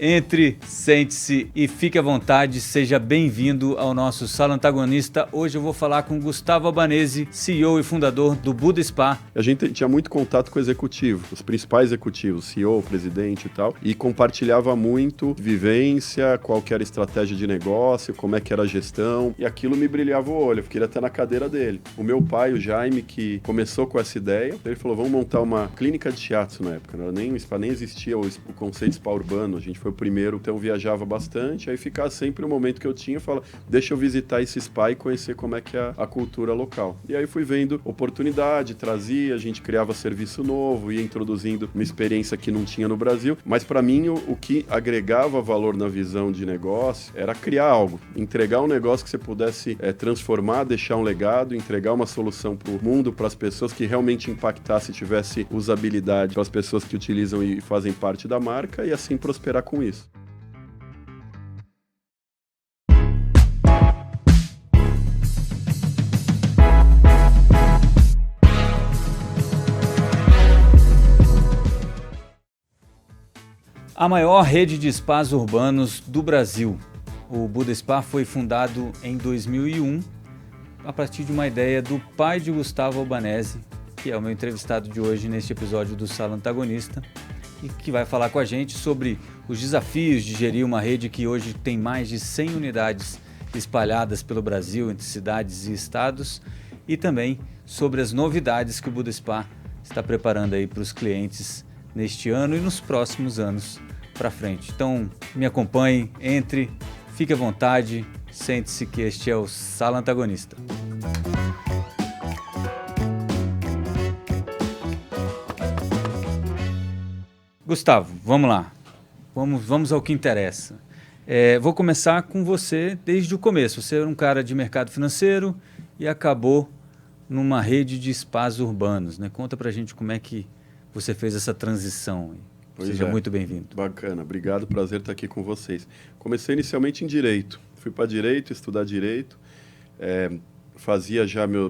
Entre, sente-se e fique à vontade, seja bem-vindo ao nosso Sala Antagonista. Hoje eu vou falar com Gustavo Albanesi, CEO e fundador do Buda Spa. A gente tinha muito contato com o executivo, os principais executivos, CEO, presidente e tal, e compartilhava muito vivência, qual que era a estratégia de negócio, como é que era a gestão, e aquilo me brilhava o olho, eu fiquei até na cadeira dele. O meu pai, o Jaime, que começou com essa ideia, ele falou, vamos montar uma clínica de shiatsu na época, não era nem o spa, nem existia o conceito de spa urbano, a gente foi o primeiro, então viajava bastante, aí ficava sempre o momento que eu tinha, falava, deixa eu visitar esse spa e conhecer como é que é a cultura local. E aí fui vendo oportunidade, trazia, a gente criava serviço novo, ia introduzindo uma experiência que não tinha no Brasil, mas para mim o que agregava valor na visão de negócio era criar algo, entregar um negócio que você pudesse transformar, deixar um legado, entregar uma solução para o mundo, para as pessoas que realmente impactasse, tivesse usabilidade para as pessoas que utilizam e fazem parte da marca e assim prosperar com isso. A maior rede de spas urbanos do Brasil. O Buda Spa foi fundado em 2001 a partir de uma ideia do pai de Gustavo Albanesi, que é o meu entrevistado de hoje neste episódio do Sala Antagonista, e que vai falar com a gente sobre os desafios de gerir uma rede que hoje tem mais de 100 unidades espalhadas pelo Brasil, entre cidades e estados, e também sobre as novidades que o Buda Spa está preparando aí para os clientes neste ano e nos próximos anos para frente. Então, me acompanhe, entre, fique à vontade, sente-se que este é o Sala Antagonista. Gustavo, vamos lá. Vamos ao que interessa. Vou começar com você desde o começo. Você era um cara de mercado financeiro e acabou numa rede de spas urbanos, né? Conta pra gente como é que você fez essa transição. Seja muito bem-vindo. Bacana, obrigado, prazer estar aqui com vocês. Comecei inicialmente em Direito. Fui para Direito, estudar Direito.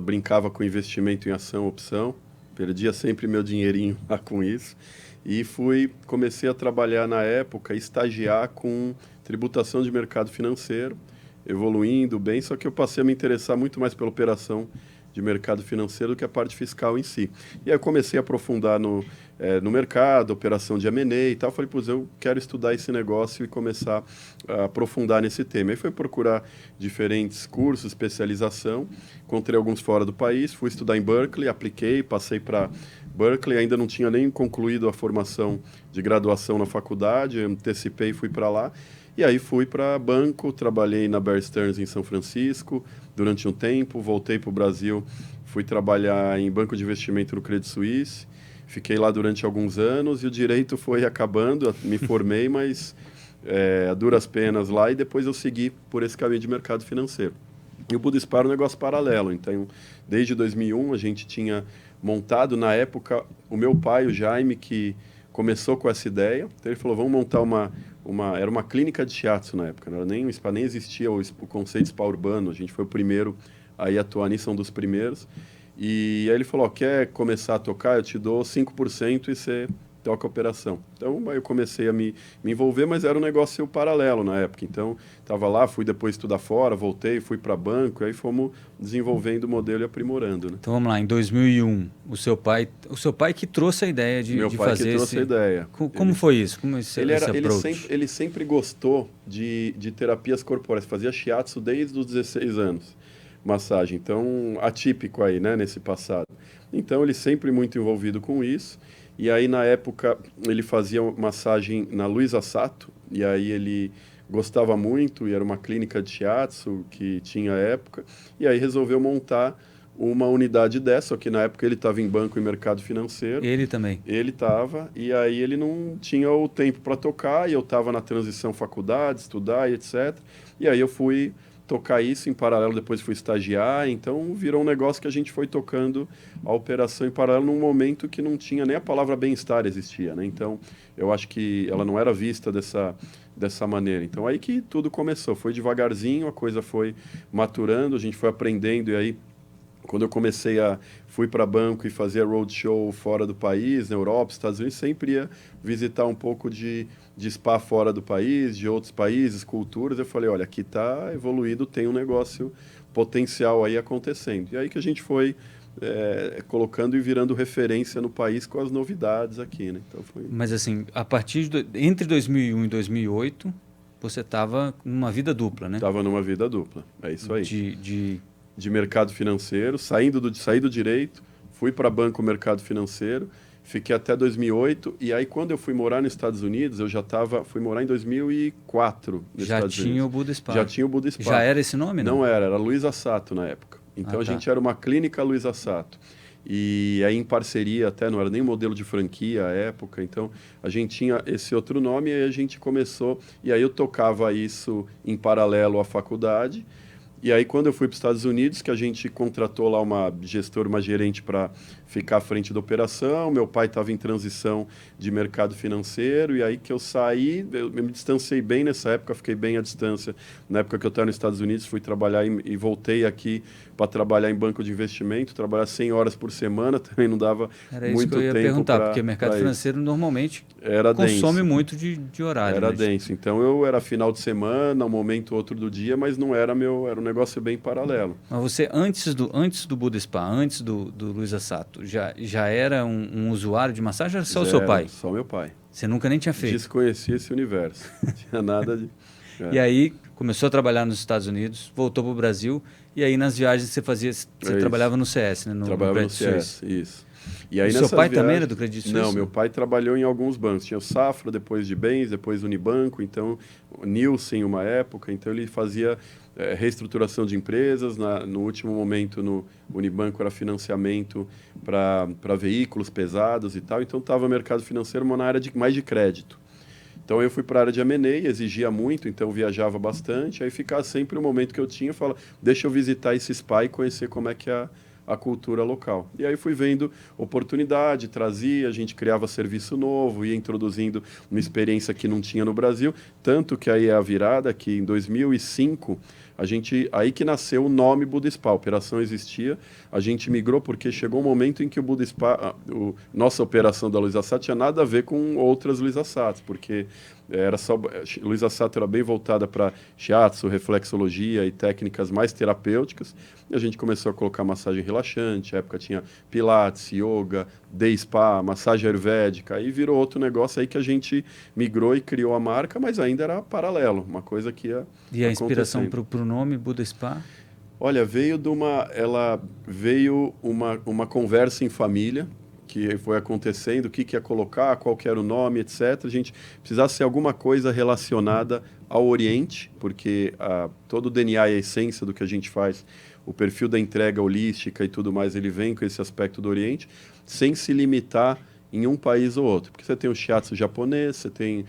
Brincava com investimento em ação, opção. Perdia sempre meu dinheirinho lá com isso. E comecei a trabalhar na época, estagiar com tributação de mercado financeiro, evoluindo bem, só que eu passei a me interessar muito mais pela operação de mercado financeiro do que a parte fiscal em si. E aí eu comecei a aprofundar no mercado, operação de M&A e tal. Falei, eu quero estudar esse negócio e começar a aprofundar nesse tema. Aí fui procurar diferentes cursos, especialização, encontrei alguns fora do país, fui estudar em Berkeley, apliquei, passei para Berkeley, ainda não tinha nem concluído a formação de graduação na faculdade, antecipei e fui para lá. E aí fui para banco, trabalhei na Bear Stearns em São Francisco durante um tempo, voltei para o Brasil, fui trabalhar em banco de investimento no Credit Suisse, fiquei lá durante alguns anos e o direito foi acabando, me formei, mas a duras penas lá, e depois eu segui por esse caminho de mercado financeiro. E o Buda Spa era um negócio paralelo, então desde 2001 a gente tinha montado, na época, o meu pai, o Jaime, que começou com essa ideia, então ele falou, vamos montar era uma clínica de shiatsu na época, não era nem um spa, nem existia o conceito de spa urbano, a gente foi o primeiro a ir atuar nisso, um dos primeiros, e aí ele falou, quer começar a tocar, eu te dou 5% e você toca a operação. Então, aí eu comecei a me envolver, mas era um negócio paralelo na época. Então, estava lá, fui depois estudar fora, voltei, fui para banco, e aí fomos desenvolvendo o modelo e aprimorando. Né? Então, vamos lá, em 2001, o seu pai que trouxe a ideia de fazer Meu pai que trouxe a ideia. Como foi isso? Como ele sempre gostou de terapias corporais, fazia shiatsu desde os 16 anos, massagem. Então, atípico aí, né, nesse passado. Então, ele sempre muito envolvido com isso. E aí, na época, ele fazia massagem na Luiza Sato, e aí ele gostava muito, e era uma clínica de shiatsu que tinha à época, e aí resolveu montar uma unidade dessa, só que na época ele estava em banco e mercado financeiro. Ele também? Ele estava, e aí ele não tinha o tempo para tocar, e eu estava na transição faculdade, estudar e etc. E aí eu fui tocar isso em paralelo, depois fui estagiar, então virou um negócio que a gente foi tocando a operação em paralelo num momento que não tinha nem a palavra bem-estar existia, né? Então, eu acho que ela não era vista dessa maneira. Então, aí que tudo começou, foi devagarzinho, a coisa foi maturando, a gente foi aprendendo, e aí quando eu fui para banco e fazia roadshow fora do país, na Europa, Estados Unidos, sempre ia visitar um pouco de spa fora do país, de outros países, culturas. Eu falei, olha, aqui está evoluído, tem um negócio potencial aí acontecendo. E aí que a gente foi colocando e virando referência no país com as novidades aqui, né? Então foi... Mas assim, entre 2001 e 2008, você estava numa vida dupla, né? Estava numa vida dupla, é isso aí. De mercado financeiro, saí do direito, fui para banco mercado financeiro, fiquei até 2008, e aí quando eu fui morar nos Estados Unidos, fui morar em 2004 nos Estados Unidos. Já tinha o Buda Spa. Já tinha o Buda Spa. Já era esse nome, não? Não era Luiza Sato na época. Então a gente era uma clínica Luiza Sato. E aí em parceria, até não era nem modelo de franquia à época, então a gente tinha esse outro nome e aí a gente começou, e aí eu tocava isso em paralelo à faculdade. E aí, quando eu fui para os Estados Unidos, que a gente contratou lá uma gestora, uma gerente para ficar à frente da operação, meu pai estava em transição de mercado financeiro, e aí que eu saí, eu me distanciei bem nessa época, fiquei bem à distância. Na época que eu estava nos Estados Unidos, fui trabalhar e voltei aqui para trabalhar em banco de investimento, trabalhar 100 horas por semana, também não dava muito tempo. Era isso que eu ia perguntar, porque o mercado financeiro normalmente era consome denso. muito de horário. Era denso. Então, eu era final de semana, um momento outro do dia, mas não era era um negócio bem paralelo. Mas você, antes do Buda Spa, antes do Luiza Sato, já era um usuário de massagem ou era só o seu pai? Só meu pai. Você nunca nem tinha feito? Desconhecia esse universo. Não tinha nada de... E aí, começou a trabalhar nos Estados Unidos, voltou para o Brasil, e aí nas viagens você trabalhava no CS, né? Trabalhava no CS, isso. E aí, seu pai também era do Credit Suisse? Não, meu pai trabalhou em alguns bancos. Tinha o Safra, depois de Bens, depois Unibanco, então o Nielsen uma época, então ele fazia reestruturação de empresas. No último momento, no Unibanco era financiamento para veículos pesados e tal, então estava mercado financeiro na área mais de crédito. Então eu fui para a área de M&A, exigia muito, então viajava bastante, aí ficava sempre o momento que eu tinha, falava, deixa eu visitar esse spa e conhecer como é que é a cultura local. E aí fui vendo oportunidade, trazia, a gente criava serviço novo, ia introduzindo uma experiência que não tinha no Brasil, tanto que aí é a virada, que em 2005, aí que nasceu o nome Buda Spa. A operação existia, a gente migrou porque chegou um momento em que o Buda Spa, nossa operação da Luiza Sato tinha nada a ver com outras Luiza Satos, porque Luiza Sato era bem voltada para shiatsu, reflexologia e técnicas mais terapêuticas, e a gente começou a colocar massagem relaxante, na época tinha pilates, yoga, day spa, massagem ayurvédica, aí virou outro negócio aí que a gente migrou e criou a marca, mas ainda era paralelo, uma coisa que ia E a inspiração para o nome Buda Spa? Olha, veio uma conversa em família, que foi acontecendo, o que ia colocar, qual que era o nome, etc. A gente precisava ser alguma coisa relacionada ao Oriente, porque todo o DNA e a essência do que a gente faz, o perfil da entrega holística e tudo mais, ele vem com esse aspecto do Oriente, sem se limitar em um país ou outro. Porque você tem o shiatsu japonês, você tem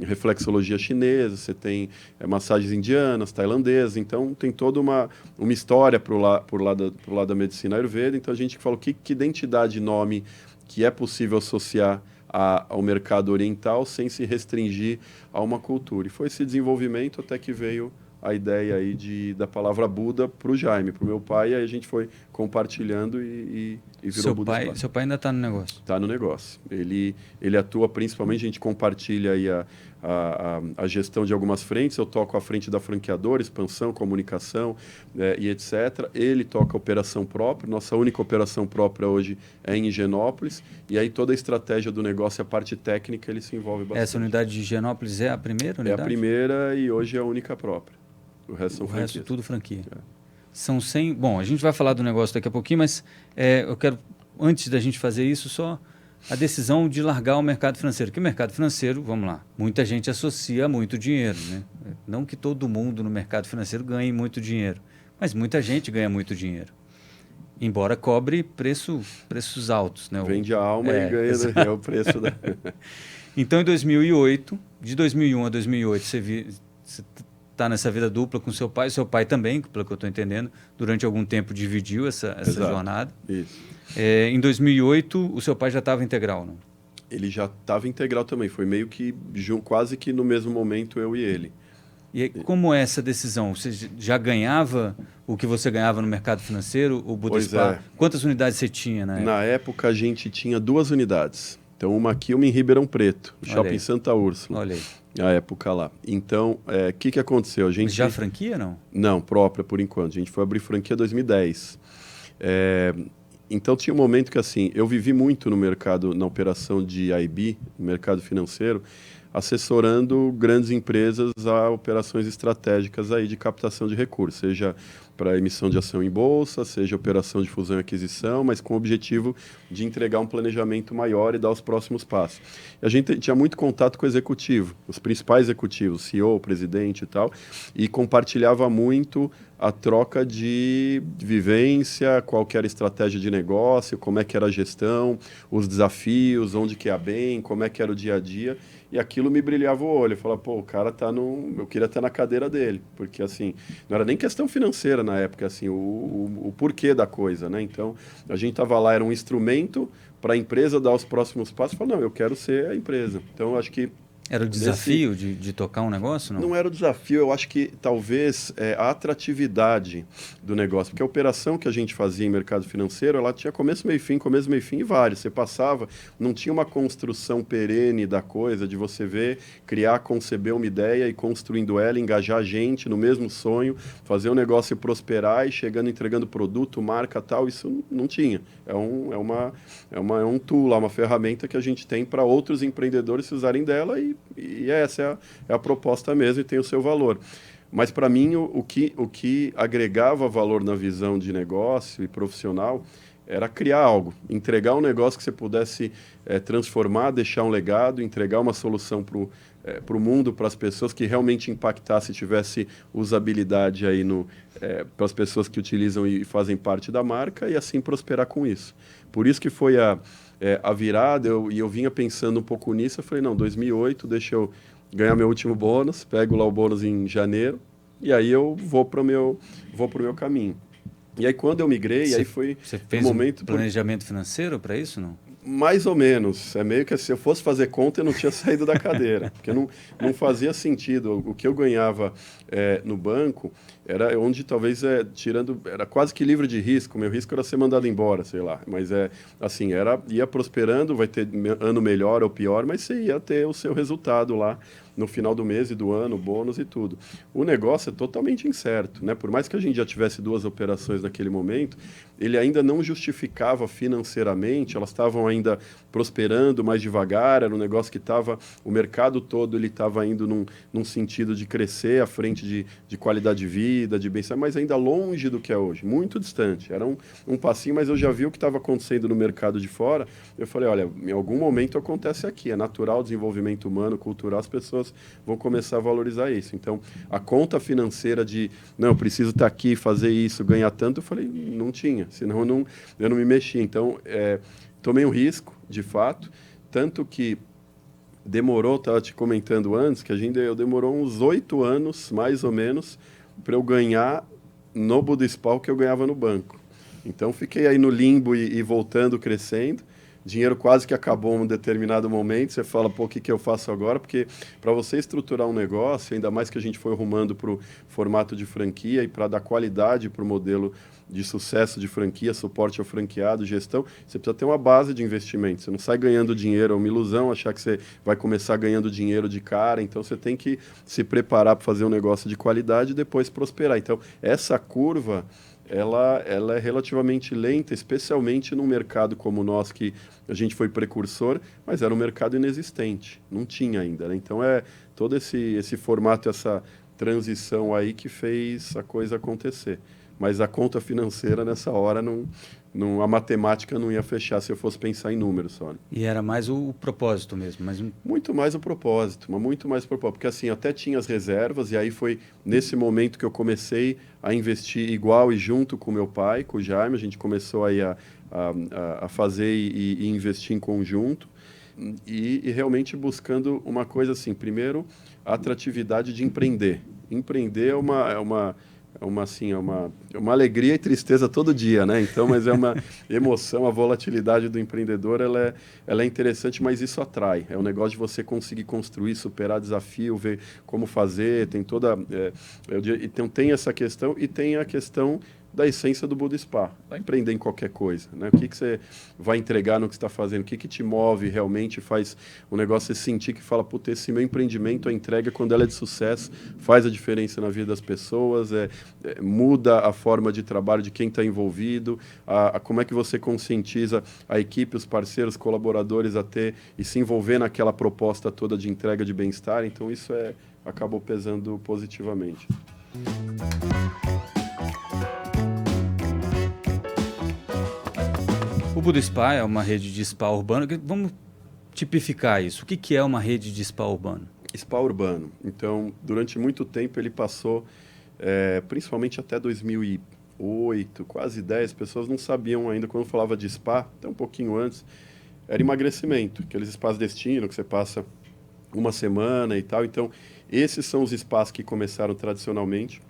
reflexologia chinesa, você tem massagens indianas, tailandesas, então tem toda uma história por lado da medicina ayurveda. Então a gente falou que identidade e nome que é possível associar ao mercado oriental sem se restringir a uma cultura. E foi esse desenvolvimento até que veio a ideia aí da palavra Buda para o Jaime, para o meu pai, e aí a gente foi compartilhando e virou Buda Spa. Seu pai ainda está no negócio? Está no negócio. Ele atua principalmente, a gente compartilha aí a gestão de algumas frentes, eu toco a frente da franqueadora, expansão, comunicação e etc. Ele toca a operação própria, nossa única operação própria hoje é em Higienópolis, e aí toda a estratégia do negócio, a parte técnica, ele se envolve bastante. Essa unidade de Higienópolis é a primeira unidade? É a primeira e hoje é a única própria. O resto são franquias. O resto tudo franquia. São 100... Bom, a gente vai falar do negócio daqui a pouquinho, mas eu quero, antes da gente fazer isso, só a decisão de largar o mercado financeiro. Que o mercado financeiro, vamos lá, muita gente associa a muito dinheiro, né? Não que todo mundo no mercado financeiro ganhe muito dinheiro, mas muita gente ganha muito dinheiro. Embora cobre preços altos, né? Vende a alma e ganha o preço da... Então, em 2008, de 2001 a 2008, você está nessa vida dupla com seu pai também, pelo que eu estou entendendo, durante algum tempo dividiu essa jornada. Isso. Em 2008, o seu pai já estava integral, não? Ele já estava integral também, foi meio que quase que no mesmo momento eu e ele. E aí, como é essa decisão? Você já ganhava o que você ganhava no mercado financeiro, o Budespar? Quantas unidades você tinha na época? Na época a gente tinha 2 unidades. Então uma aqui e uma em Ribeirão Preto, no Shopping Santa Úrsula. Olha aí. Na época lá. Então, o que aconteceu? A gente... Já franquia, não? Não, própria por enquanto. A gente foi abrir franquia em 2010. Então tinha um momento que assim, eu vivi muito no mercado, na operação de IB, no mercado financeiro, assessorando grandes empresas a operações estratégicas aí de captação de recursos, seja para emissão de ação em bolsa, seja operação de fusão e aquisição, mas com o objetivo de entregar um planejamento maior e dar os próximos passos. E a gente tinha muito contato com o executivo, os principais executivos, CEO, presidente e tal, e compartilhava muito a troca de vivência, qual que era a estratégia de negócio, como é que era a gestão, os desafios, onde que ia bem, como é que era o dia a dia. E aquilo me brilhava o olho. Eu falava, pô, o cara tá no... Eu queria estar na cadeira dele. Porque, assim, não era nem questão financeira na época, assim, o porquê da coisa, né? Então, a gente tava lá, era um instrumento para a empresa dar os próximos passos. Eu falei, não, eu quero ser a empresa. Então, eu acho que... Era o desafio de tocar um negócio, não? Não era o desafio, eu acho que talvez a atratividade do negócio. Porque a operação que a gente fazia em mercado financeiro, ela tinha começo, meio fim e vários. Você passava, não tinha uma construção perene da coisa, de você ver, criar, conceber uma ideia e construindo ela, engajar gente no mesmo sonho, fazer o negócio prosperar e chegando, entregando produto, marca tal, isso não tinha. É um tool, uma ferramenta que a gente tem para outros empreendedores se usarem dela e essa é a proposta mesmo e tem o seu valor. Mas para mim o que agregava valor na visão de negócio e profissional era criar algo, entregar um negócio que você pudesse transformar, deixar um legado, entregar uma solução para o mundo, para as pessoas, que realmente impactasse, tivesse usabilidade aí para as pessoas que utilizam e fazem parte da marca e assim prosperar com isso. Por isso que foi a virada, eu vinha pensando um pouco nisso, eu falei, não, 2008, deixa eu ganhar meu último bônus, pego lá o bônus em janeiro, e aí eu vou pro meu caminho. E aí quando eu migrei, aí foi Você fez um planejamento financeiro para isso, não? Mais ou menos. É meio que se eu fosse fazer conta, eu não tinha saído da cadeira. Porque não fazia sentido. O que eu ganhava no banco era onde talvez, era quase que livre de risco. Meu risco era ser mandado embora, sei lá. Mas assim, ia prosperando, vai ter ano melhor ou pior, mas você ia ter o seu resultado lá no final do mês e do ano, bônus e tudo. O negócio é totalmente incerto, né? Por mais que a gente já tivesse 2 operações naquele momento, ele ainda não justificava financeiramente, elas estavam ainda prosperando mais devagar, era um negócio que estava, o mercado todo ele estava indo num sentido de crescer à frente de qualidade de vida, de bem-estar, mas ainda longe do que é hoje, muito distante. Era um passinho, mas eu já vi o que estava acontecendo no mercado de fora. Eu falei, olha, em algum momento acontece aqui, é natural o desenvolvimento humano, cultural, as pessoas vão começar a valorizar isso. Então, a conta financeira de, não, eu preciso estar aqui, fazer isso, ganhar tanto, eu falei, não tinha, senão eu não me mexia. Então, tomei um risco, de fato, tanto que demorou, estava te comentando antes, que demorou uns 8 anos, mais ou menos, para eu ganhar no Budespar o que eu ganhava no banco. Então, fiquei aí no limbo e voltando, crescendo. Dinheiro quase que acabou em um determinado momento, você fala, pô, o que eu faço agora? Porque para você estruturar um negócio, ainda mais que a gente foi arrumando para o formato de franquia e para dar qualidade para o modelo de sucesso de franquia, suporte ao franqueado, gestão, você precisa ter uma base de investimento. Você não sai ganhando dinheiro, é uma ilusão achar que você vai começar ganhando dinheiro de cara, então você tem que se preparar para fazer um negócio de qualidade e depois prosperar. Então, essa curva... Ela é relativamente lenta, especialmente num mercado como o nosso, que a gente foi precursor, mas era um mercado inexistente, não tinha ainda, né? Então, todo esse formato, essa transição aí que fez a coisa acontecer. Mas a conta financeira, nessa hora, a matemática não ia fechar se eu fosse pensar em números só. Né? E era mais o propósito mesmo? Muito mais o propósito, mas muito mais o propósito. Porque assim, até tinha as reservas, e aí foi nesse momento que eu comecei a investir igual e junto com meu pai, com o Jaime, a gente começou aí a fazer e investir em conjunto, e realmente buscando uma coisa assim, primeiro, a atratividade de empreender. Empreender é é uma alegria e tristeza todo dia, né? Então, mas é uma emoção, a volatilidade do empreendedor, ela é interessante, mas isso atrai. É um negócio de você conseguir construir, superar desafio, ver como fazer, tem toda... então, tem essa questão e tem a questão da essência do Buda Spa. Vai empreender em qualquer coisa, né? O que você vai entregar no que você está fazendo? O que te move realmente, faz o negócio você sentir que fala, puta, esse meu empreendimento, a entrega, quando ela é de sucesso, faz a diferença na vida das pessoas, muda a forma de trabalho de quem está envolvido, como é que você conscientiza a equipe, os parceiros, colaboradores a ter e se envolver naquela proposta toda de entrega de bem-estar. Então, isso acabou pesando positivamente. O Buda Spa é uma rede de spa urbano. Vamos tipificar isso. O que é uma rede de spa urbano? Spa urbano. Então, durante muito tempo ele passou, principalmente até 2008, quase 10, pessoas não sabiam ainda, quando falava de spa, até um pouquinho antes, era emagrecimento, aqueles spas destino que você passa uma semana e tal. Então, esses são os spas que começaram tradicionalmente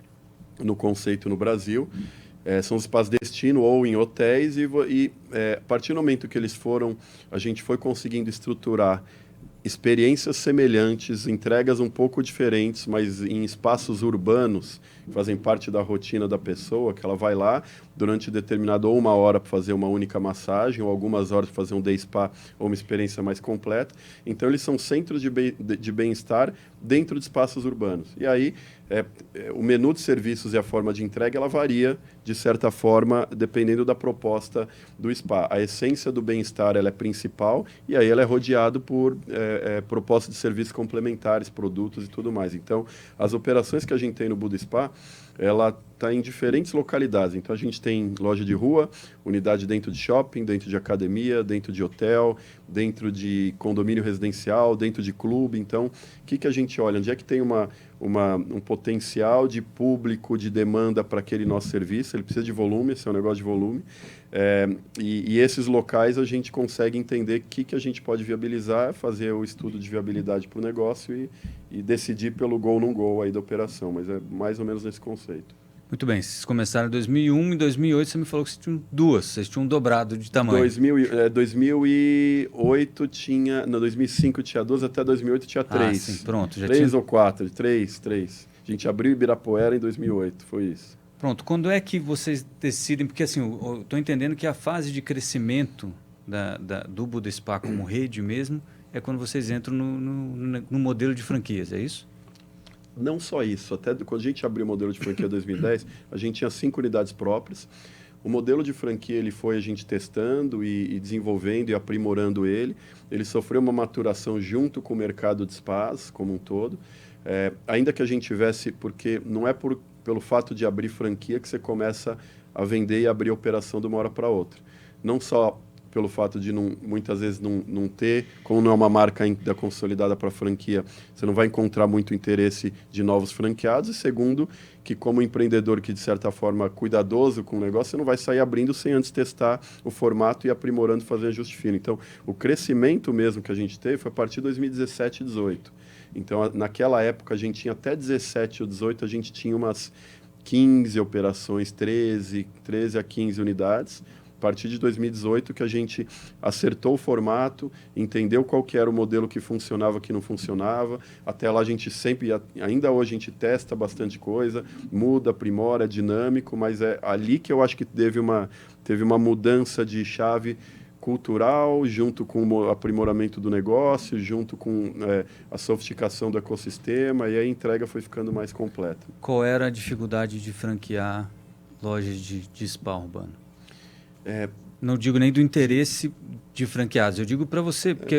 no conceito no Brasil. São os spas destino ou em hotéis e a partir do momento que eles foram, a gente foi conseguindo estruturar experiências semelhantes, entregas um pouco diferentes, mas em espaços urbanos, que fazem parte da rotina da pessoa, que ela vai lá durante determinado ou uma hora para fazer uma única massagem, ou algumas horas para fazer um day spa ou uma experiência mais completa. Então, eles são centros de bem-estar dentro de espaços urbanos. E aí, o menu de serviços e a forma de entrega, ela varia, de certa forma, dependendo da proposta do spa. A essência do bem-estar, ela é principal, e aí ela é rodeado por propostas de serviços complementares, produtos e tudo mais. Então, as operações que a gente tem no Buda Spa, ela está em diferentes localidades. Então, a gente tem loja de rua, unidade dentro de shopping, dentro de academia, dentro de hotel, dentro de condomínio residencial, dentro de clube. Então, o que a gente olha? Onde é que tem um potencial de público, de demanda para aquele nosso serviço? Ele precisa de volume, esse é um negócio de volume. E esses locais a gente consegue entender o que a gente pode viabilizar, fazer o estudo de viabilidade para o negócio e decidir pelo go ou não go aí da operação. Mas é mais ou menos nesse conceito. Muito bem, vocês começaram em 2001, em 2008 você me falou que vocês tinham duas, vocês tinham dobrado de tamanho. 2008 tinha, no 2005 tinha duas, até 2008 tinha três. Sim, pronto. Já três tinha... ou quatro, três. A gente abriu Ibirapuera em 2008, foi isso. Pronto, quando é que vocês decidem, porque assim, eu estou entendendo que a fase de crescimento do Buda Spa como rede mesmo é quando vocês entram no modelo de franquias, é isso? Não só isso, até quando a gente abriu o modelo de franquia em 2010, a gente tinha 5 unidades próprias. O modelo de franquia ele foi a gente testando e desenvolvendo e aprimorando ele. Ele sofreu uma maturação junto com o mercado de spas como um todo. Ainda que a gente tivesse, porque não é pelo fato de abrir franquia que você começa a vender e abrir operação de uma hora para outra. Não só pelo fato de muitas vezes não ter, como não é uma marca ainda consolidada para franquia, você não vai encontrar muito interesse de novos franqueados. E segundo, que como empreendedor que de certa forma cuidadoso com o negócio, você não vai sair abrindo sem antes testar o formato e aprimorando, fazer ajuste fino. Então, o crescimento mesmo que a gente teve foi a partir de 2017 e 2018. Então, naquela época, a gente tinha até 17 ou 18, a gente tinha umas 15 operações, 13 a 15 unidades. A partir de 2018 que a gente acertou o formato, entendeu qual que era o modelo que funcionava, que não funcionava. Até lá a gente sempre, ainda hoje a gente testa bastante coisa, muda, aprimora, é dinâmico, mas é ali que eu acho que teve uma mudança de chave cultural, junto com o aprimoramento do negócio, junto com a sofisticação do ecossistema, e a entrega foi ficando mais completa. Qual era a dificuldade de franquear lojas de spa urbano? Não digo nem do interesse de franqueados, eu digo para você, porque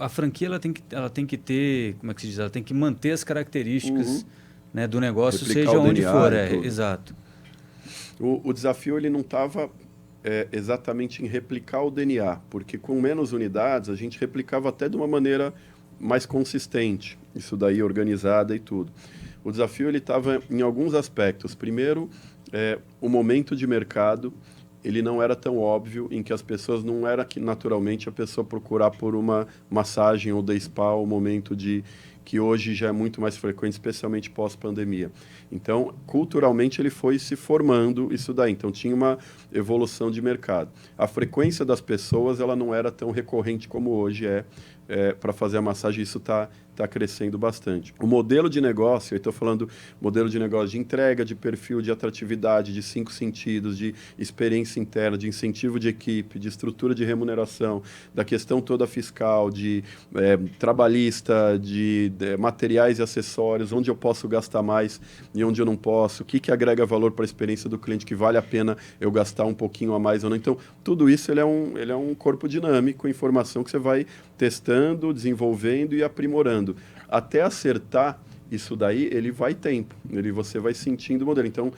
a franquia ela tem que ter, como é que se diz? Ela tem que manter as características né, do negócio, Replicar seja o onde DNA for. Exato. O desafio ele não estava exatamente em replicar o DNA, porque com menos unidades a gente replicava até de uma maneira mais consistente, isso daí organizada e tudo. O desafio ele estava em alguns aspectos. Primeiro, o momento de mercado ele não era tão óbvio, em que as pessoas não era que naturalmente a pessoa procurar por uma massagem ou day spa, o momento de que hoje já é muito mais frequente, especialmente pós-pandemia. Então, culturalmente, ele foi se formando isso daí. Então, tinha uma evolução de mercado. A frequência das pessoas ela não era tão recorrente como hoje para fazer a massagem, isso está crescendo bastante. O modelo de negócio, eu estou falando modelo de negócio de entrega, de perfil, de atratividade, de 5 sentidos, de experiência interna, de incentivo de equipe, de estrutura de remuneração, da questão toda fiscal, de trabalhista, de materiais e acessórios, onde eu posso gastar mais e onde eu não posso, o que agrega valor para a experiência do cliente, que vale a pena eu gastar um pouquinho a mais ou não. Então, tudo isso ele é um corpo dinâmico, informação que você vai testando, desenvolvendo e aprimorando. Até acertar isso daí, ele vai tempo, você vai sentindo o modelo. Então,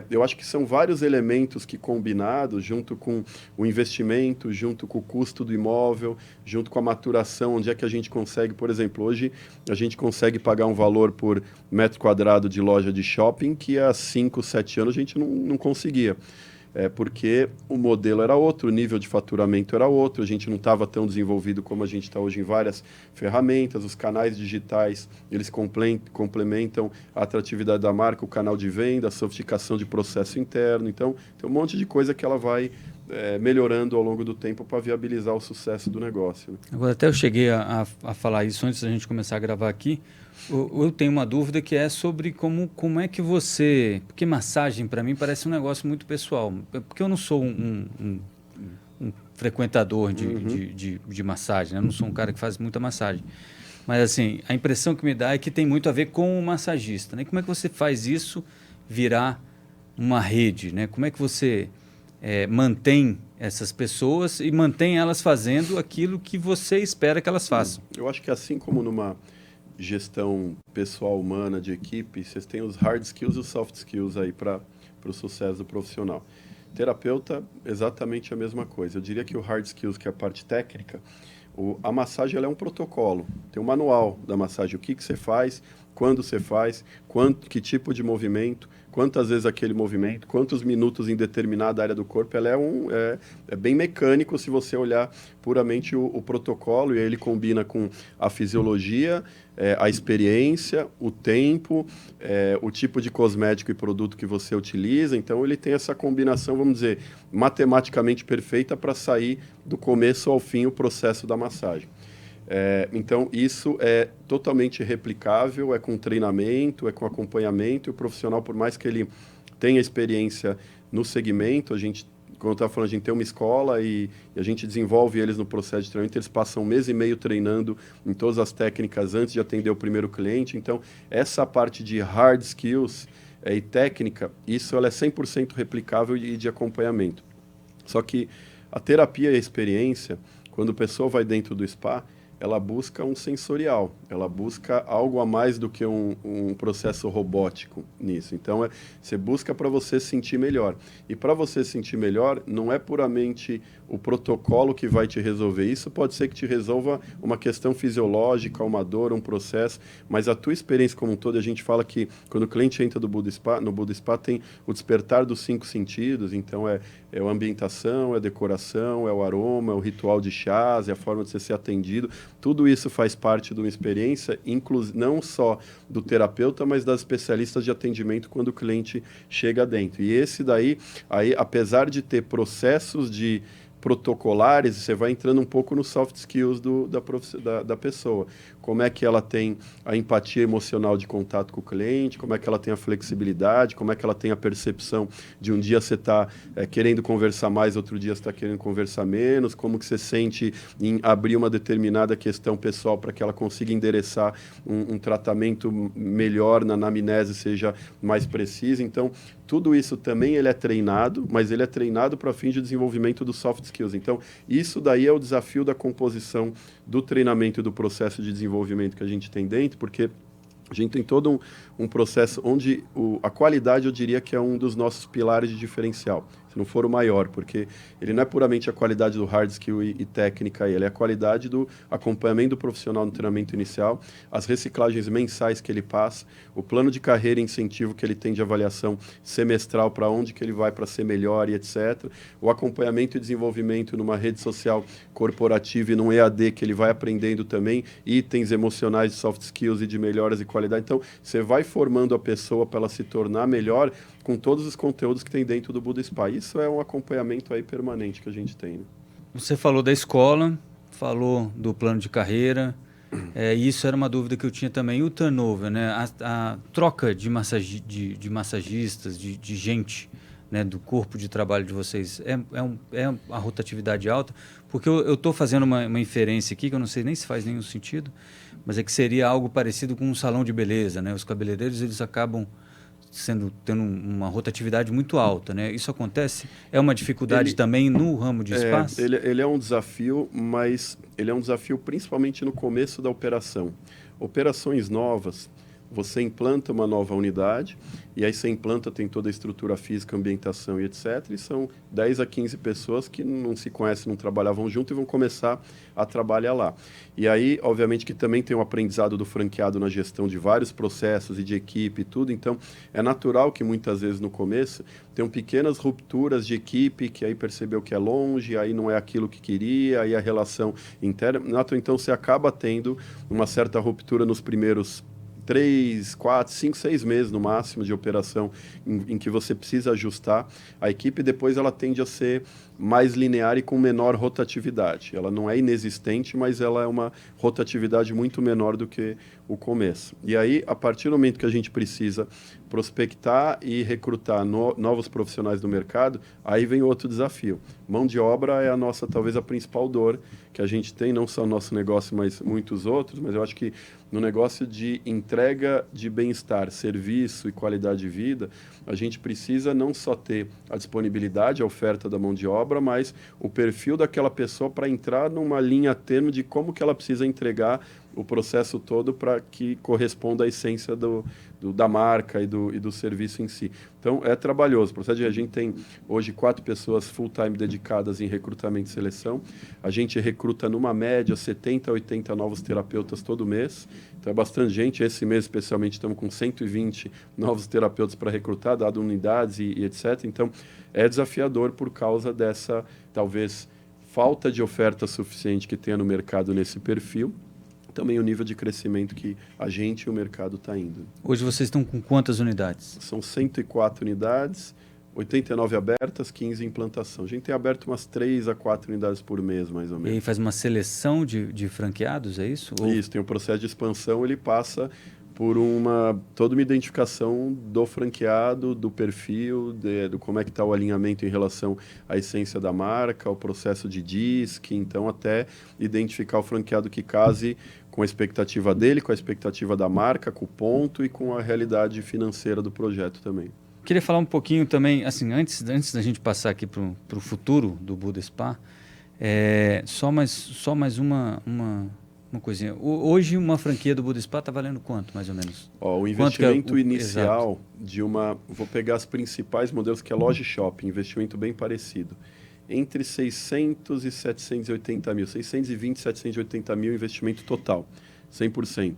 eu acho que são vários elementos que combinados, junto com o investimento, junto com o custo do imóvel, junto com a maturação, onde é que a gente consegue, por exemplo, hoje a gente consegue pagar um valor por metro quadrado de loja de shopping que há 5, 7 anos a gente não conseguia. Porque o modelo era outro, o nível de faturamento era outro, a gente não estava tão desenvolvido como a gente está hoje em várias ferramentas, os canais digitais, eles complementam a atratividade da marca, o canal de venda, a sofisticação de processo interno, então tem um monte de coisa que ela vai melhorando ao longo do tempo para viabilizar o sucesso do negócio. Né? Agora, até eu cheguei a falar isso antes da gente começar a gravar aqui. Eu tenho uma dúvida que é sobre como é que você... Porque massagem, para mim, parece um negócio muito pessoal. Porque eu não sou um frequentador de massagem, né? Eu não sou um cara que faz muita massagem. Mas, assim, a impressão que me dá é que tem muito a ver com o massagista. Né? Como é que você faz isso virar uma rede? Né? Como é que você mantém essas pessoas e mantém elas fazendo aquilo que você espera que elas façam? Eu acho que assim como numa gestão pessoal humana de equipe, vocês têm os hard skills e os soft skills aí para o sucesso do profissional. Terapeuta, exatamente a mesma coisa. Eu diria que o hard skills, que é a parte técnica, a massagem ela é um protocolo, tem um manual da massagem, o que você faz, quando você faz, que tipo de movimento, quantas vezes aquele movimento, quantos minutos em determinada área do corpo. Ela é bem mecânico se você olhar puramente o protocolo, e aí ele combina com a fisiologia, a experiência, o tempo, o tipo de cosmético e produto que você utiliza. Então, ele tem essa combinação, vamos dizer, matematicamente perfeita para sair do começo ao fim o processo da massagem. Então, isso é totalmente replicável, é com treinamento, é com acompanhamento, e o profissional, por mais que ele tenha experiência no segmento, como eu estava falando, a gente tem uma escola e a gente desenvolve eles no processo de treinamento, eles passam 1 mês e meio treinando em todas as técnicas antes de atender o primeiro cliente. Então, essa parte de hard skills e técnica, isso ela é 100% replicável e de acompanhamento. Só que a terapia e a experiência, quando a pessoa vai dentro do spa, ela busca um sensorial, ela busca algo a mais do que um processo robótico nisso. Então, você busca para você sentir melhor. E para você sentir melhor, não é puramente o protocolo que vai te resolver. Isso pode ser que te resolva uma questão fisiológica, uma dor, um processo, mas a tua experiência como um todo, a gente fala que quando o cliente entra no Buda Spa tem o despertar dos 5 sentidos. Então, é a ambientação, é a decoração, é o aroma, é o ritual de chás, é a forma de você ser atendido. Tudo isso faz parte de uma experiência, não só do terapeuta, mas das especialistas de atendimento quando o cliente chega dentro. E esse daí, apesar de ter processos de protocolares, você vai entrando um pouco nos soft skills da pessoa. Como é que ela tem a empatia emocional de contato com o cliente, como é que ela tem a flexibilidade, como é que ela tem a percepção de um dia você está querendo conversar mais, outro dia você está querendo conversar menos, como que você sente em abrir uma determinada questão pessoal para que ela consiga endereçar um tratamento melhor, na anamnese seja mais precisa. Então, tudo isso também ele é treinado, mas ele é treinado para fins de desenvolvimento dos soft skills. Então, isso daí é o desafio da composição do treinamento e do processo de desenvolvimento que a gente tem dentro, porque a gente tem todo um processo onde a qualidade, eu diria que é um dos nossos pilares de diferencial. se não for o maior, porque ele não é puramente a qualidade do hard skill e técnica, ele é a qualidade do acompanhamento do profissional no treinamento inicial, as reciclagens mensais que ele passa, o plano de carreira e incentivo que ele tem de avaliação semestral para onde que ele vai para ser melhor e etc. O acompanhamento e desenvolvimento numa rede social corporativa e num EAD que ele vai aprendendo também itens emocionais de soft skills e de melhoras e qualidade. Então, você vai formando a pessoa para ela se tornar melhor com todos os conteúdos que tem dentro do Buda Spa. Isso é um acompanhamento aí permanente que a gente tem. Né? Você falou da escola, falou do plano de carreira, e isso era uma dúvida que eu tinha também. E o turnover, né? A troca de massagistas, de gente, né? Do corpo de trabalho de vocês, é a rotatividade alta? Porque eu estou fazendo uma inferência aqui, que eu não sei nem se faz nenhum sentido, mas é que seria algo parecido com um salão de beleza, né? Os cabeleireiros, eles acabam tendo uma rotatividade muito alta, né? Isso acontece? É uma dificuldade também no ramo de espaço? Ele é um desafio, mas ele é um desafio principalmente no começo da operação. Operações novas, você implanta uma nova unidade, e aí você implanta, tem toda a estrutura física, ambientação e etc. E são 10 a 15 pessoas que não se conhecem, não trabalhavam junto e vão começar a trabalhar lá. E aí, obviamente, que também tem o aprendizado do franqueado na gestão de vários processos e de equipe e tudo. Então, é natural que muitas vezes no começo tenham pequenas rupturas de equipe, que aí percebeu que é longe, aí não é aquilo que queria, aí a relação interna. Então, você acaba tendo uma certa ruptura nos primeiros 3, 4, 5, 6 meses no máximo de operação em que você precisa ajustar a equipe, depois ela tende a ser mais linear e com menor rotatividade. Ela não é inexistente, mas ela é uma rotatividade muito menor do que o começo. E aí, a partir do momento que a gente precisa prospectar e recrutar novos profissionais do mercado, aí vem outro desafio. Mão de obra é talvez a principal dor que a gente tem, não só no nosso negócio, mas muitos outros, mas eu acho que no negócio de entrega de bem-estar, serviço e qualidade de vida, a gente precisa não só ter a disponibilidade, a oferta da mão de obra, mas o perfil daquela pessoa para entrar numa linha tênue de como que ela precisa entregar o processo todo para que corresponda à essência da marca e do serviço em si. Então, é trabalhoso. A gente tem hoje 4 pessoas full-time dedicadas em recrutamento e seleção. A gente recruta, numa média, 70 a 80 novos terapeutas todo mês. Então, é bastante gente. Esse mês, especialmente, estamos com 120 novos terapeutas para recrutar, dado unidades e etc. Então, é desafiador por causa dessa, talvez, falta de oferta suficiente que tenha no mercado nesse perfil. Também o nível de crescimento que a gente e o mercado está indo. Hoje vocês estão com quantas unidades? São 104 unidades, 89 abertas, 15 em implantação. A gente tem aberto umas 3 a 4 unidades por mês, mais ou menos. E aí faz uma seleção de franqueados, é isso? Isso, tem um processo de expansão, ele passa por toda uma identificação do franqueado, do perfil, do como é que está o alinhamento em relação à essência da marca, o processo de DISC, então até identificar o franqueado que case com a expectativa dele, com a expectativa da marca, com o ponto e com a realidade financeira do projeto também. Queria falar um pouquinho também, assim, antes da gente passar aqui para o futuro do Buda Spa, só mais uma coisinha. Hoje uma franquia do Buda Spa está valendo quanto, mais ou menos? O investimento inicial de vou pegar as principais modelos, que é loja e shopping, investimento bem parecido. Entre 600 e 780 mil, 620 e 780 mil investimento total, 100%,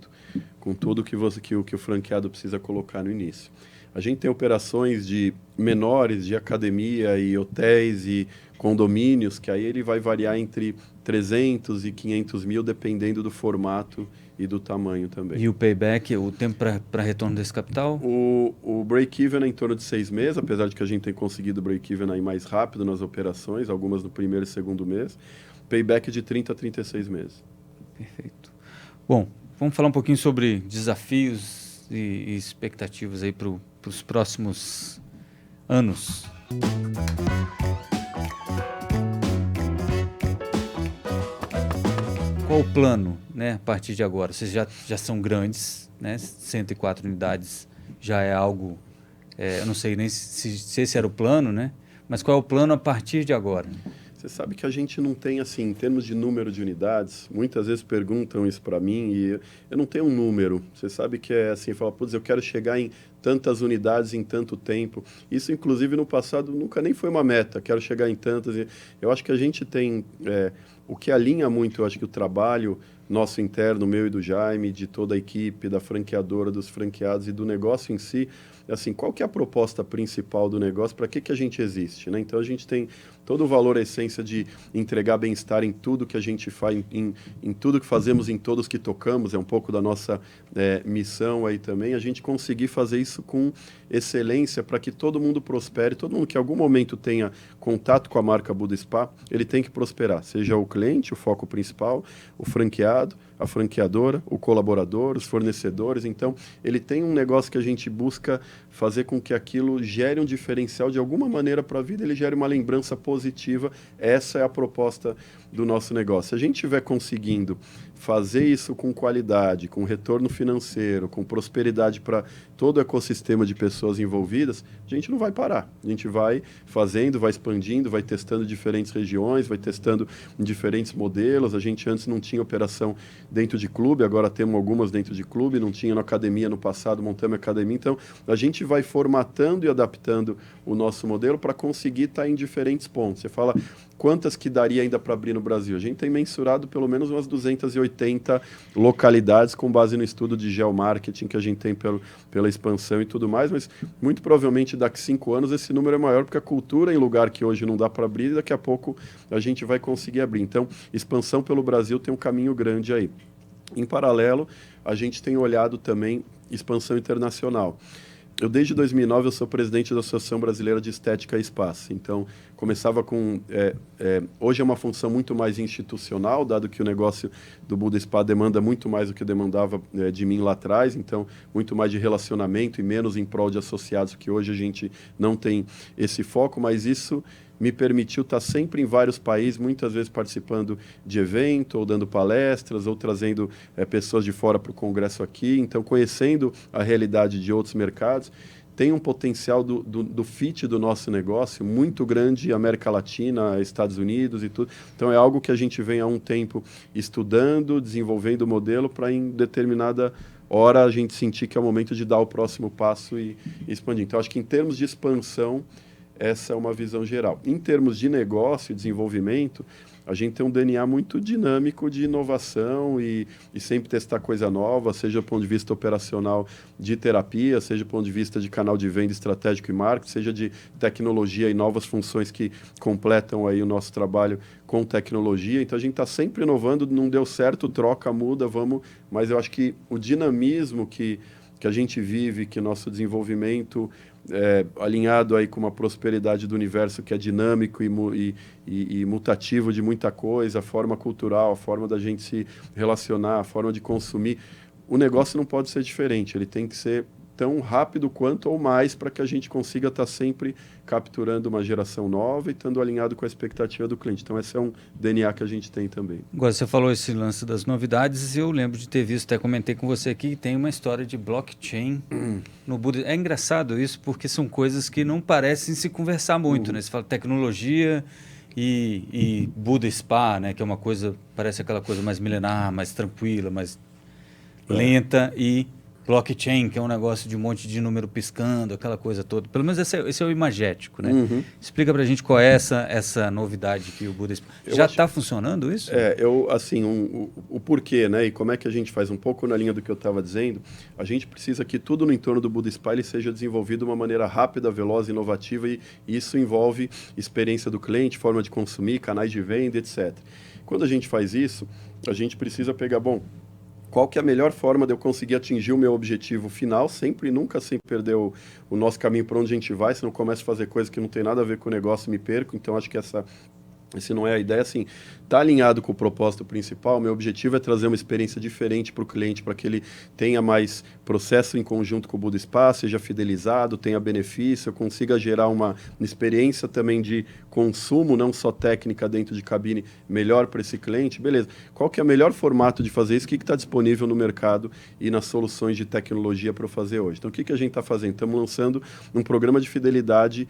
com tudo que o franqueado precisa colocar no início. A gente tem operações de menores, de academia e hotéis e condomínios, que aí ele vai variar entre 300 e 500 mil, dependendo do formato e do tamanho também. E o payback, o tempo para retorno desse capital? O break-even é em torno de 6 meses, apesar de que a gente tem conseguido break-even aí mais rápido nas operações, algumas no primeiro e segundo mês. Payback de 30 a 36 meses. Perfeito. Bom, vamos falar um pouquinho sobre desafios e expectativas aí para os próximos anos. Qual o plano, né, a partir de agora? Vocês já são grandes, né? 104 unidades já é algo... eu não sei nem se esse era o plano, né? Mas qual é o plano a partir de agora? Você sabe que a gente não tem, assim, em termos de número de unidades, muitas vezes perguntam isso para mim e eu não tenho um número. Você sabe que é assim, fala, putz, eu quero chegar em tantas unidades em tanto tempo. Isso, inclusive, no passado nunca nem foi uma meta, quero chegar em tantas. Eu acho que a gente tem, o que alinha muito, eu acho que o trabalho nosso interno, meu e do Jaime, de toda a equipe, da franqueadora, dos franqueados e do negócio em si, assim, qual que é a proposta principal do negócio, para que a gente existe, né? Então, a gente tem todo o valor, a essência de entregar bem-estar em tudo que a gente faz, em tudo que fazemos, em todos que tocamos, é um pouco da nossa missão aí também, a gente conseguir fazer isso com excelência para que todo mundo prospere, todo mundo que em algum momento tenha contato com a marca Buda Spa, ele tem que prosperar, seja o cliente, o foco principal, o franqueado, a franqueadora, o colaborador, os fornecedores. Então, ele tem um negócio que a gente busca fazer com que aquilo gere um diferencial de alguma maneira para a vida, ele gere uma lembrança positiva. Essa é a proposta do nosso negócio. Se a gente estiver conseguindo fazer isso com qualidade, com retorno financeiro, com prosperidade para todo o ecossistema de pessoas envolvidas, a gente não vai parar. A gente vai fazendo, vai expandindo, vai testando diferentes regiões, vai testando em diferentes modelos. A gente antes não tinha operação dentro de clube, agora temos algumas dentro de clube, não tinha na academia no passado, montamos academia. Então, a gente vai formatando e adaptando o nosso modelo para conseguir estar em diferentes pontos. Você fala, quantas que daria ainda para abrir no Brasil? A gente tem mensurado pelo menos umas 280 localidades com base no estudo de geomarketing que a gente tem pela expansão e tudo mais, mas muito provavelmente daqui a 5 anos esse número é maior, porque a cultura em lugar que hoje não dá para abrir, e daqui a pouco a gente vai conseguir abrir. Então, expansão pelo Brasil tem um caminho grande aí. Em paralelo, a gente tem olhado também expansão internacional. Eu, desde 2009, eu sou presidente da Associação Brasileira de Estética e Espaço. Então, começava com... hoje é uma função muito mais institucional, dado que o negócio do Buda Spa demanda muito mais do que demandava de mim lá atrás. Então, muito mais de relacionamento e menos em prol de associados, que hoje a gente não tem esse foco, mas isso me permitiu estar sempre em vários países, muitas vezes participando de evento, ou dando palestras, ou trazendo pessoas de fora para o congresso aqui. Então, conhecendo a realidade de outros mercados, tem um potencial do fit do nosso negócio muito grande, América Latina, Estados Unidos e tudo. Então, é algo que a gente vem há um tempo estudando, desenvolvendo o modelo para, em determinada hora, a gente sentir que é o momento de dar o próximo passo e expandir. Então, acho que em termos de expansão, essa é uma visão geral. Em termos de negócio e desenvolvimento, a gente tem um DNA muito dinâmico de inovação e sempre testar coisa nova, seja do ponto de vista operacional de terapia, seja do ponto de vista de canal de venda estratégico e marketing, seja de tecnologia e novas funções que completam aí o nosso trabalho com tecnologia. Então, a gente está sempre inovando, não deu certo, troca, muda, vamos... Mas eu acho que o dinamismo que a gente vive, que nosso desenvolvimento... alinhado aí com uma prosperidade do universo que é dinâmico e mutativo de muita coisa, a forma cultural, a forma da gente se relacionar, a forma de consumir. O negócio não pode ser diferente, ele tem que ser tão rápido quanto ou mais para que a gente consiga estar sempre capturando uma geração nova e estando alinhado com a expectativa do cliente. Então, esse é um DNA que a gente tem também. Agora, você falou esse lance das novidades e eu lembro de ter visto, até comentei com você aqui, que tem uma história de blockchain no Buda. É engraçado isso, porque são coisas que não parecem se conversar muito, né? Você fala tecnologia e Buda Spa, né? Que é uma coisa, parece aquela coisa mais milenar, mais tranquila, mais lenta, e blockchain, que é um negócio de um monte de número piscando, aquela coisa toda. Pelo menos esse é o imagético, né? Explica pra gente qual é essa novidade que o Buda Spa... Já está funcionando isso? O porquê, né? E como é que a gente faz um pouco na linha do que eu estava dizendo, a gente precisa que tudo no entorno do Buda Spa ele seja desenvolvido de uma maneira rápida, veloz, inovativa, e isso envolve experiência do cliente, forma de consumir, canais de venda, etc. Quando a gente faz isso, a gente precisa pegar, qual que é a melhor forma de eu conseguir atingir o meu objetivo final, sempre, nunca sem perder o nosso caminho para onde a gente vai, se não começo a fazer coisa que não tem nada a ver com o negócio, me perco. Então, acho que essa não é a ideia, assim, está alinhado com o propósito principal. Meu objetivo é trazer uma experiência diferente para o cliente, para que ele tenha mais processo em conjunto com o Buda Spa, seja fidelizado, tenha benefício, eu consiga gerar uma experiência também de consumo, não só técnica dentro de cabine, melhor para esse cliente. Beleza, qual que é o melhor formato de fazer isso? O que está disponível no mercado e nas soluções de tecnologia para eu fazer hoje? Então, o que a gente está fazendo? Estamos lançando um programa de fidelidade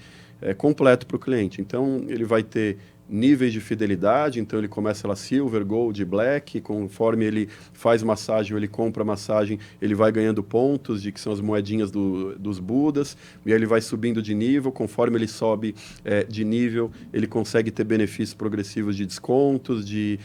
completo para o cliente. Então, ele vai ter níveis de fidelidade, então ele começa lá Silver, Gold, Black, conforme ele faz massagem ou ele compra massagem, ele vai ganhando pontos, que são as moedinhas dos Budas, e aí ele vai subindo de nível, conforme ele sobe de nível, ele consegue ter benefícios progressivos de descontos, de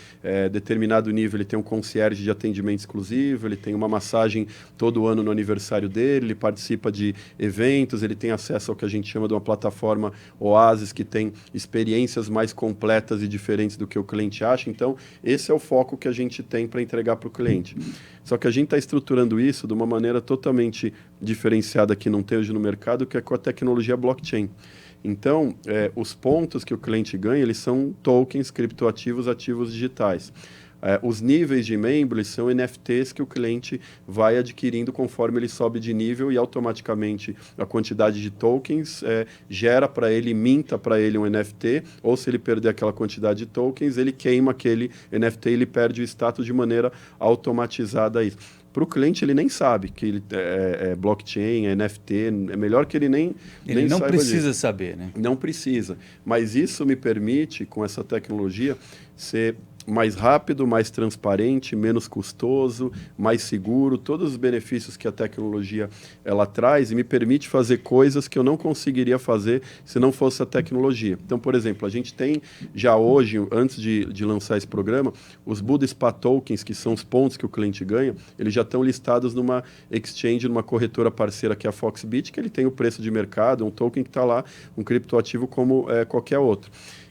determinado nível ele tem um concierge de atendimento exclusivo, ele tem uma massagem todo ano no aniversário dele, ele participa de eventos, ele tem acesso ao que a gente chama de uma plataforma Oasis, que tem experiências mais completas e diferentes do que o cliente acha. Então, esse é o foco que a gente tem para entregar para o cliente. Só que a gente está estruturando isso de uma maneira totalmente diferenciada que não tem hoje no mercado, que é com a tecnologia blockchain. Então, os pontos que o cliente ganha, eles são tokens, criptoativos, ativos digitais. Os níveis de membro são NFTs que o cliente vai adquirindo conforme ele sobe de nível e automaticamente a quantidade de tokens gera para ele, minta para ele um NFT, ou se ele perder aquela quantidade de tokens, ele queima aquele NFT e ele perde o status de maneira automatizada. Para o cliente, ele nem sabe que ele é blockchain, é NFT, é melhor que ele nem não saiba precisa disso. saber, né? Não precisa, mas isso me permite, com essa tecnologia, ser mais rápido, mais transparente, menos custoso, mais seguro, todos os benefícios que a tecnologia ela traz e me permite fazer coisas que eu não conseguiria fazer se não fosse a tecnologia. Então, por exemplo, a gente tem já hoje, antes de lançar esse programa, os Buda Spa Tokens, que são os pontos que o cliente ganha, eles já estão listados numa exchange, numa corretora parceira que é a Foxbit, que ele tem o preço de mercado, um token que está lá, um criptoativo como qualquer outro.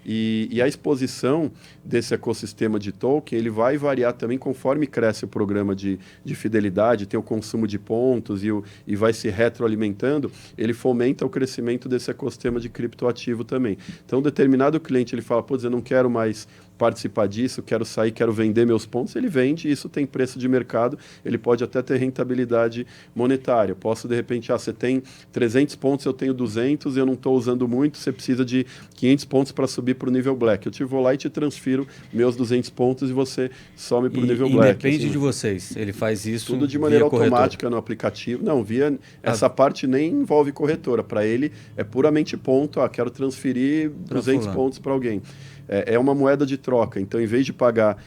E a exposição desse ecossistema de token, ele vai variar também conforme cresce o programa de fidelidade, tem o consumo de pontos e vai se retroalimentando, ele fomenta o crescimento desse ecossistema de criptoativo também. Então, determinado cliente, ele fala, pô, eu não quero mais participar disso, quero sair, quero vender meus pontos, ele vende, isso tem preço de mercado, ele pode até ter rentabilidade monetária. Eu posso, de repente, você tem 300 pontos, eu tenho 200, eu não estou usando muito, você precisa de 500 pontos para subir para o nível Black. Eu te vou lá e te transfiro meus 200 pontos e você some para o nível Black. Independe assim, de vocês, ele faz isso tudo de maneira automática corretor. No aplicativo. Não, essa parte nem envolve corretora. Para ele é puramente ponto, quero transferir 200 pontos para alguém. É uma moeda de troca. Então, em vez de pagar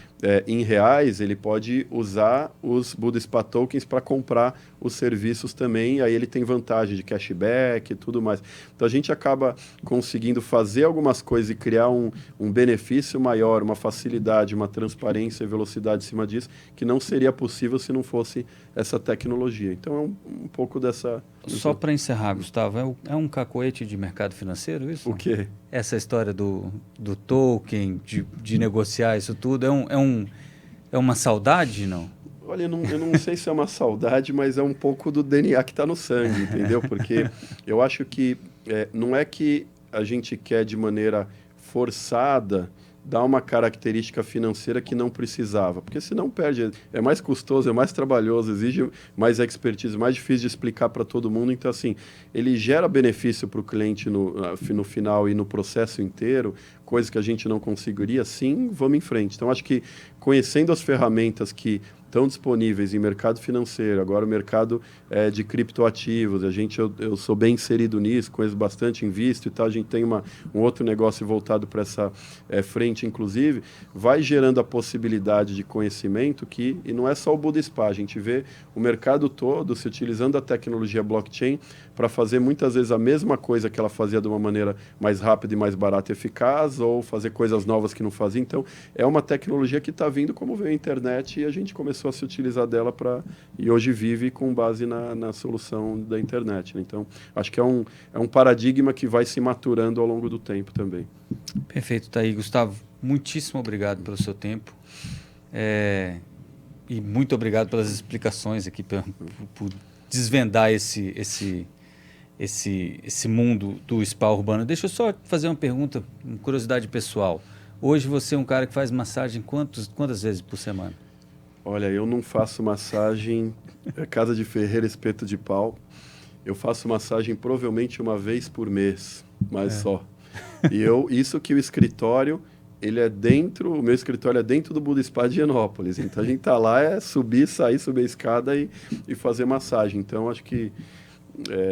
em reais, ele pode usar os Buda Spa Tokens para comprar os serviços também. Aí ele tem vantagem de cashback e tudo mais. Então, a gente acaba conseguindo fazer algumas coisas e criar um benefício maior, uma facilidade, uma transparência e velocidade em cima disso, que não seria possível se não fosse essa tecnologia. Então, é um pouco dessa... Só para encerrar, Gustavo, é um cacoete de mercado financeiro isso? O quê? Essa história do token, de negociar isso tudo, é uma saudade, não? Olha, eu não sei se é uma saudade, mas é um pouco do DNA que está no sangue, entendeu? Porque eu acho que não é que a gente quer de maneira forçada dar uma característica financeira que não precisava, porque senão perde, é mais custoso, é mais trabalhoso, exige mais expertise, mais difícil de explicar para todo mundo. Então, assim, ele gera benefício para o cliente no final e no processo inteiro, coisas que a gente não conseguiria, sim, vamos em frente. Então, acho que conhecendo as ferramentas que estão disponíveis em mercado financeiro, agora o mercado de criptoativos, eu sou bem inserido nisso, conheço bastante, invisto e tal, a gente tem um outro negócio voltado para essa frente, inclusive, vai gerando a possibilidade de conhecimento e não é só o Buda Spa, a gente vê o mercado todo se utilizando a tecnologia blockchain para fazer muitas vezes a mesma coisa que ela fazia de uma maneira mais rápida e mais barata e eficaz, ou fazer coisas novas que não fazia. Então, é uma tecnologia que está vindo como veio a internet e a gente começou a se utilizar dela e hoje vive com base na solução da internet, né? Então, acho que é um paradigma que vai se maturando ao longo do tempo também. Perfeito, tá aí, Gustavo. Muitíssimo obrigado pelo seu tempo e muito obrigado pelas explicações aqui, por desvendar esse mundo do spa urbano. Deixa eu só fazer uma pergunta, uma curiosidade pessoal. Hoje você é um cara que faz massagem quantas vezes por semana? Olha, eu não faço massagem, casa de ferreira, espeto de pau. Eu faço massagem provavelmente uma vez por mês, mas só. E isso que o escritório, o meu escritório é dentro do Buda Spa de Higienópolis. Então a gente tá lá, subir a escada e fazer massagem. Então acho que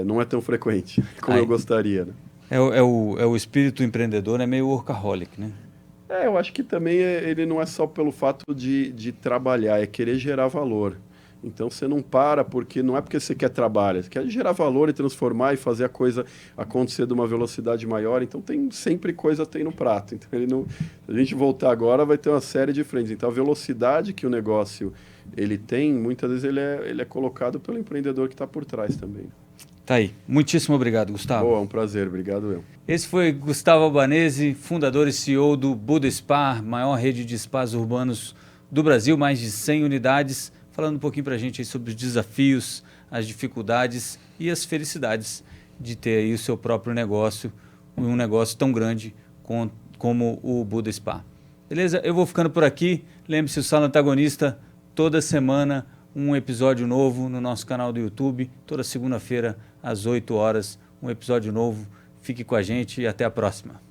não é tão frequente como eu gostaria, né? É o espírito empreendedor, é meio workaholic, né? Eu acho que também ele não é só pelo fato de trabalhar, é querer gerar valor. Então você não para porque não é porque você quer trabalhar, você quer gerar valor e transformar e fazer a coisa acontecer de uma velocidade maior. Então tem sempre coisa tem no prato. Então ele não, se a gente voltar agora vai ter uma série de frentes. Então a velocidade que o negócio ele tem, muitas vezes ele é colocado pelo empreendedor que está por trás também. Tá aí. Muitíssimo obrigado, Gustavo. Boa, um prazer. Obrigado eu. Esse foi Gustavo Albanese, fundador e CEO do Buda Spa, maior rede de spas urbanos do Brasil, mais de 100 unidades, falando um pouquinho para a gente aí sobre os desafios, as dificuldades e as felicidades de ter aí o seu próprio negócio, um negócio tão grande como o Buda Spa. Beleza? Eu vou ficando por aqui. Lembre-se, o Sala Antagonista, toda semana um episódio novo no nosso canal do YouTube, toda segunda-feira às 8 horas, um episódio novo. Fique com a gente e até a próxima.